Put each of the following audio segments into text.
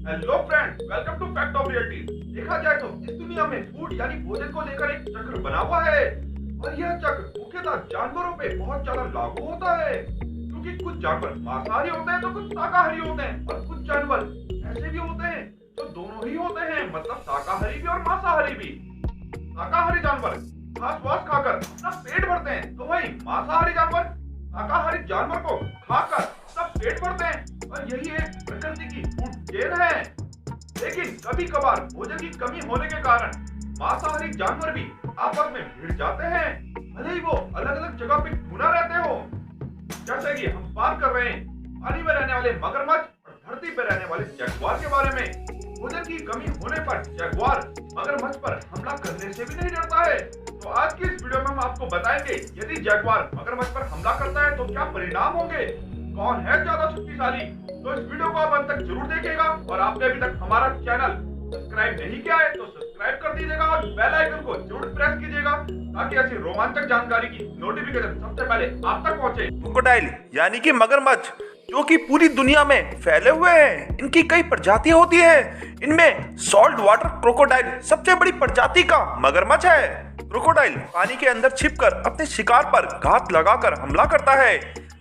Hello friends, welcome to fact of reality. देखा जाए तो इस दुनिया में फूड यानी भोजन को लेकर एक चक्र बना हुआ है और यह चक्र मुख्यतः जानवरों पे बहुत ज्यादा लागू होता है, क्योंकि कुछ जानवर मांसाहारी होते हैं तो कुछ शाकाहारी होते हैं और कुछ जानवर ऐसे भी होते हैं जो दोनों ही होते हैं, मतलब शाकाहारी भी और मांसाहारी भी। शाकाहारी जानवर घास वास खाकर अपना पेट भरते हैं, तो वही मांसाहारी जानवर शाकाहारी जानवर को खाकर सब पेट भरते हैं और यही एक प्रकृति की फूड चेन है। लेकिन कभी कभार भोजन की कमी होने के कारण मांसाहारी जानवर भी आपस में भिड़ जाते हैं, भले ही वो अलग अलग जगह पे क्यों ना रहते हो। जैसे कि हम बात कर रहे हैं पानी में रहने वाले मगरमच्छ और धरती पर रहने वाले जगुआर के बारे में। भोजन की कमी होने पर जगुआर मगरमच्छ पर हमला करने से भी नहीं डरता है। तो आज की इस वीडियो में हम आपको बताएंगे यदि जगुआर मगरमच्छ पर हमला करता है तो क्या परिणाम होंगे, कौन है ज्यादा शक्तिशाली। तो इस वीडियो को आप अंत तक जरूर देखिएगा और आपने अभी तक हमारा चैनल सब्सक्राइब नहीं किया है तो सब्सक्राइब कर दीजिएगा और बेल आइकन को जरूर प्रेस कीजिएगा ताकि ऐसी रोमांचक जानकारी की नोटिफिकेशन सबसे पहले आप तक पहुंचे। क्रोकोडाइल यानी कि मगरमच्छ जो कि पूरी दुनिया में फैले हुए हैं। इनकी कई प्रजातियां होती हैं। इनमें सॉल्ट वाटर क्रोकोडाइल सबसे बड़ी प्रजाति का मगरमच्छ है। क्रोकोडाइल पानी के अंदर छिपकर अपने शिकार पर घात लगाकर हमला करता है।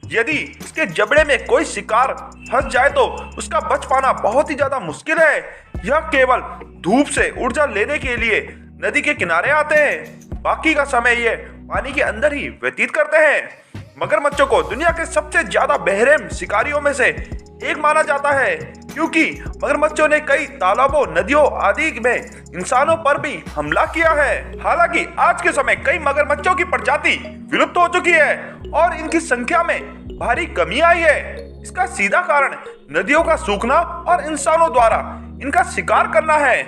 यदि इसके जबड़े में कोई शिकार फंस जाए तो उसका बच पाना बहुत ही ज्यादा मुश्किल है। यह केवल धूप से ऊर्जा लेने के लिए नदी के किनारे आते हैं, बाकी का समय ये पानी के अंदर ही व्यतीत करते हैं। मगरमच्छों को दुनिया के सबसे ज्यादा बेरहम शिकारियों में से एक माना जाता है, क्योंकि मगरमच्छों ने कई तालाबों, नदियों आदि में इंसानों पर भी हमला किया है। हालांकि आज के समय कई मगरमच्छों की प्रजाति विलुप्त हो चुकी है और इनकी संख्या में भारी कमी आई है। इसका सीधा कारण नदियों का सूखना और इंसानों द्वारा इनका शिकार करना है।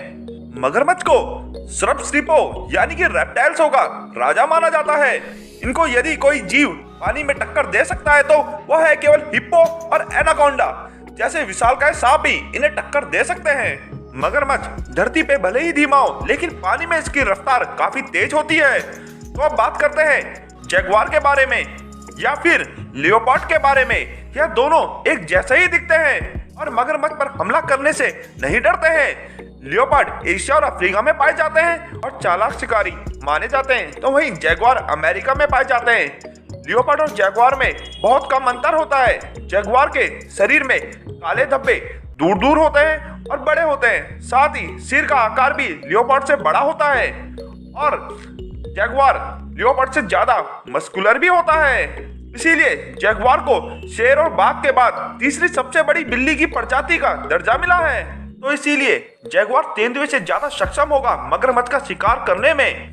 मगरमच्छ को सरीसृपों यानी कि रेप्टाइल्सों का राजा माना जाता है। इनको यदि कोई जीव पानी में टक्कर दे सकता है तो वह है केवल हिप्पो और एनाकोंडा जैसे विशालकाय सांप ही इन्हें टक्कर दे सकते हैं। मगरमच्छ धरती पे भले ही धीमा हो लेकिन पानी में इसकी रफ्तार काफी तेज होती है। तो अब बात करते हैं जगुआर के बारे में या फिर लियोपार्ड के बारे में। यह दोनों एक जैसे ही दिखते हैं और मगरमच्छ पर हमला करने से नहीं डरते हैं। लियोपार्ड एशिया और अफ्रीका में पाए जाते हैं और चालाक शिकारी माने जाते हैं, तो वहीं जगुआर अमेरिका में पाए जाते हैं। लियोपार्ड और जगुआर में बहुत कम अंतर होता है। जगुआर के शरीर में काले धब्बे दूर दूर होते हैं और बड़े होते हैं, साथ ही सिर का आकार भी लियोपार्ड से बड़ा होता है और जगुआर लियोपार्ड से ज्यादा मस्कुलर भी होता है। इसीलिए जगुआर को शेर और बाघ के बाद तीसरी सबसे बड़ी बिल्ली की प्रजाति का दर्जा मिला है। तो इसीलिए जगुआर तेंदुए से ज्यादा सक्षम होगा मगरमच्छ का शिकार करने में।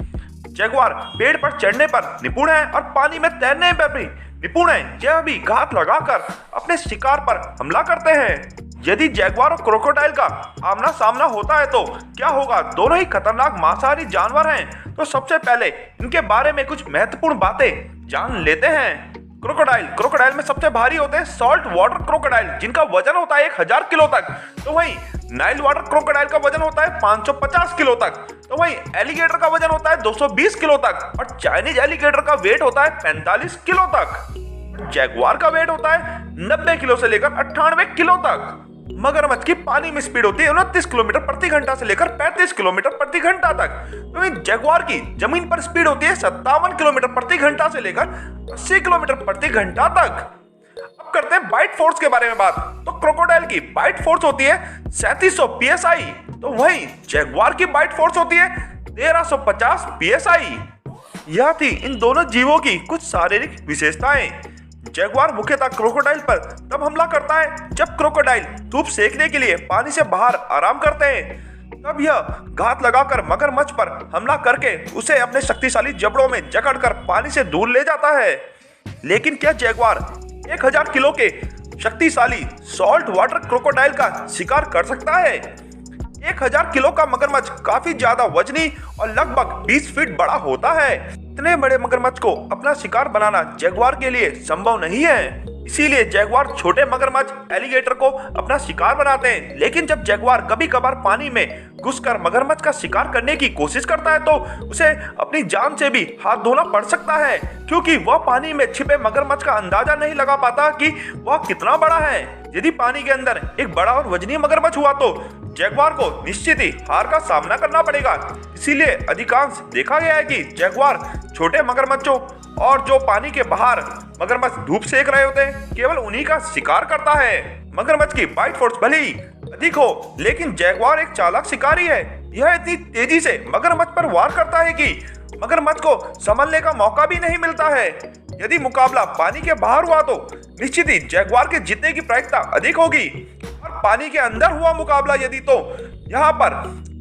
जगुआर पेड़ पर चढ़ने पर निपुण है और पानी में तैरने पर भी निपुण है। यह भी घात लगाकर अपने शिकार पर हमला करते हैं। यदि जगुआर और क्रोकोडाइल का आमना सामना होता है तो क्या होगा, दोनों ही खतरनाक मांसाहारी जानवर हैं। तो सबसे पहले इनके बारे में कुछ महत्वपूर्ण बातें जान लेते हैं। क्रोकोडाइल में सबसे भारी होते हैं सॉल्ट वाटर क्रोकोडाइल, जिनका वजन होता है 1000 किलो तक। तो वहीं नाइल वाटर क्रोकोडाइल का वजन होता है 550 किलो तक। तो वहीं एलिगेटर का वजन होता है 220 किलो तक और चाइनीज एलिगेटर का वेट होता है 45 किलो तक। जगुआर का वेट होता है 90 किलो से लेकर 98 किलो तक। मगरमच्छ की पानी में स्पीड होती है 29 किलोमीटर प्रति घंटा से लेकर 35 किलोमीटर प्रति घंटा तक। तो जगुआर की जमीन पर स्पीड होती है 57 किलोमीटर प्रति घंटा से लेकर 80 किलोमीटर प्रति घंटा तक। अब करते हैं बाइट फोर्स के बारे में बात। तो क्रोकोडाइल की बाइट फोर्स होती है 3700 psi, तो वहीं जगुआर की बाइट फोर्स होती है 1350 psi। यह थी इन दोनों जीवों की कुछ शारीरिक विशेषताएं। जगुआर मुख्यतः क्रोकोडाइल पर तब हमला करता है जब क्रोकोडाइल धूप सेकने के लिए पानी से बाहर आराम करते हैं। तब यह घात लगाकर मगरमच्छ पर हमला करके उसे अपने शक्तिशाली जबड़ों में जकड़कर पानी से दूर ले जाता है। लेकिन क्या जगुआर 1000 किलो के शक्तिशाली सॉल्ट वाटर क्रोकोडाइल का शिकार कर सकता है? 1000 किलो का मगरमच्छ काफी ज्यादा वजनी और लगभग 20 फीट बड़ा होता है। इतने बड़े मगरमच्छ को अपना शिकार बनाना जगुआर के लिए संभव नहीं है। इसीलिए जगुआर छोटे मगरमच्छ एलिगेटर को अपना शिकार बनाते हैं। लेकिन जब जगुआर कभी कभार पानी में घुसकर मगरमच्छ का शिकार करने की कोशिश करता है तो उसे अपनी जान से भी हाथ धोना पड़ सकता है, क्योंकि वह पानी में छिपे मगरमच्छ का अंदाजा नहीं लगा पाता कि वह कितना बड़ा है। यदि पानी के अंदर एक बड़ा और वजनी मगरमच्छ हुआ तो जैगवार को निश्चित ही हार का सामना करना पड़ेगा। इसीलिए अधिकांश देखा गया है कि जैगवार छोटे मगरमच्छों और जो पानी के बाहर मगरमच्छ धूप सेक रहे होते हैं केवल उन्हीं का शिकार करता है। मगरमच्छ की बाइट फोर्स भले ही अधिक हो, लेकिन जैगवार एक चालाक शिकारी है। यह इतनी तेजी से मगरमच्छ पर वार करता है कि मगरमच्छ को संभलने का मौका भी नहीं मिलता है। यदि मुकाबला पानी के बाहर हुआ तो निश्चित ही जैगवार के जीतने की प्रायिकता अधिक होगी, और पानी के अंदर हुआ मुकाबला यदि तो यहाँ पर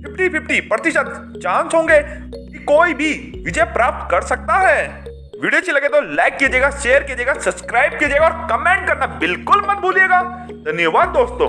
50-50% चांस होंगे कि कोई भी विजय प्राप्त कर सकता है। वीडियो अच्छी लगे तो लाइक कीजिएगा, शेयर कीजिएगा, सब्सक्राइब कीजिएगा और कमेंट करना बिल्कुल मत भूलिएगा। धन्यवाद दोस्तों।